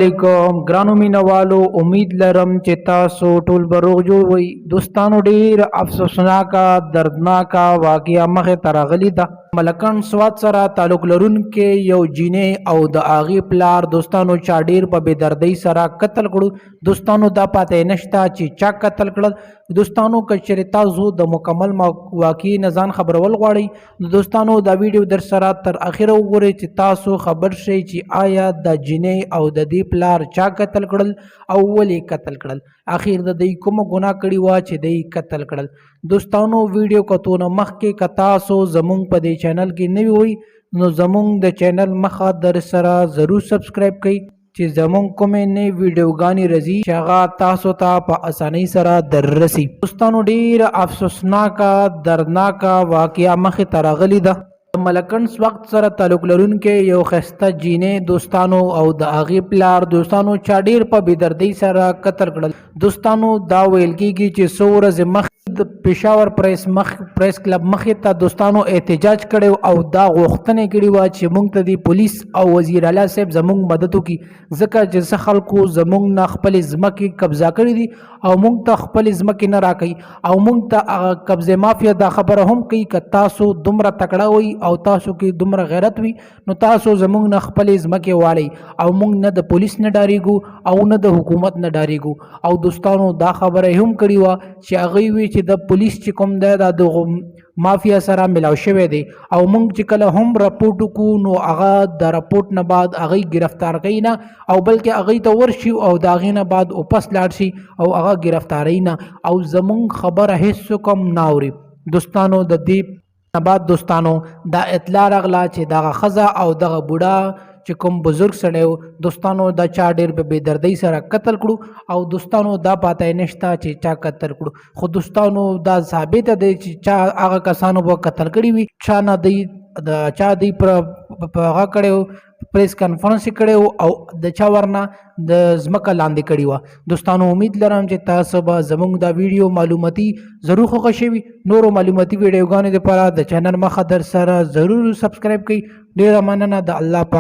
علیکم ګرانو مینوالو، امید لرم چې تاسو ټول به روغ جوړ وئ. دوستانو ډیر افسوسناکه دردناکه واقعه مخې ته راغلې ده. ملکن سوات سره تعلق لرونکې یو جینۍ او د هغې پلار دوستانو چا ډیر په بېدردۍ سره قتل کړو. دوستانو دا پاتې نشته چې چا قتل کړل. دوستانو که چېرې تاسو د مکمل واقعي نه ځان خبرول غواړئ نو دوستانو دا ویډیو در سره تر اخره وګورئ چې تاسو خبر شئ چې آیا د جینۍ او د دې پلار چا قتل کړل او ولې قتل کړل، اخر د دوی کومه ګناه کړې وه چې دوی قتل کړل. دوستانو ویډیو کتونه مخکې که تاسو زمونږ په دې چینل کې نوي وئ نو زمونږ د چینل مخه در سره ضرور سبسکرایب کړئ چې زمونږ کومې نوې ویډیوګانې راځي چې هغه تاسو ته په اسانۍ سره در رسي. دوستانو ډېره افسوسناکه دردناکه واقعه مخې ته راغلې ده. ملکن سوات سره تعلق لرونکې یو ښایسته جینۍ دوستانو او د هغې پلار دوستانو چا ډېر په بېدردۍ سره قتل کړل. دوستانو دا ویل کېږي چې څو ورځې مخکې د پېښور پریس کلب مخې ته دوستانو احتجاج کړی او دا غوښتنې کړې وه چې موږ ته د پولیس او وزیر اعلی صاحب زموږ مدد وکړي، ځکه چې څه خلکو زموږ نه خپلې ځمکې قبضه کړي دي او موږ ته خپلې ځمکې نه راکوي او موږ ته قبضې مافیا دا خبره هم کوي که تاسو دومره تکړه وئ او تاسو کې دومره غیرت وي نو تاسو زموږ نه خپلې ځمکې واړئ او موږ نه د پولیس نه ډارېږو او نه د حکومت نه ډارېږو. او دوستانو دا خبره هم کړې وه چې هغوی وی چې د پولیس چې کوم دی دا د مافیا سره ملاو شوی دی او موږ چې کله هم راپورټ وکړو نو هغه د راپورټ نه بعد هغوی ګرفتار کوي نه او بلکې هغوی ته ورشي او د هغې نه بعد واپس لاړ شي او هغه ګرفتاروي نه او زموږ خبره هېڅوک هم نه اوري. دوستانو د دې نه بعد دوستانو دا اطلاع راغله چې دغه ښځه او دغه بوډا چې کوم بزرګ سړی و دوستانو دا چا ډېر په بېدردۍ سره قتل کړو او دوستانو دا پاته نشته چې چا قتل کړو. خو دوستانو دا ثابته دی چې چا هغه کسانو به قتل کړي وي، چا نه دی پر هغه کړی پریس کانفرنس کړی او د چا ورنه د ځمکه لاندې کړې وه. دوستانو امید لرم چې تاسو به زموږ دا ویډیو معلوماتي ضرور خوښه شوي. نورو معلوماتي ویډیوګانو لپاره د چینل مخه در سره ضرور سبسکرایب کړئ. ډېره مننه. د الله په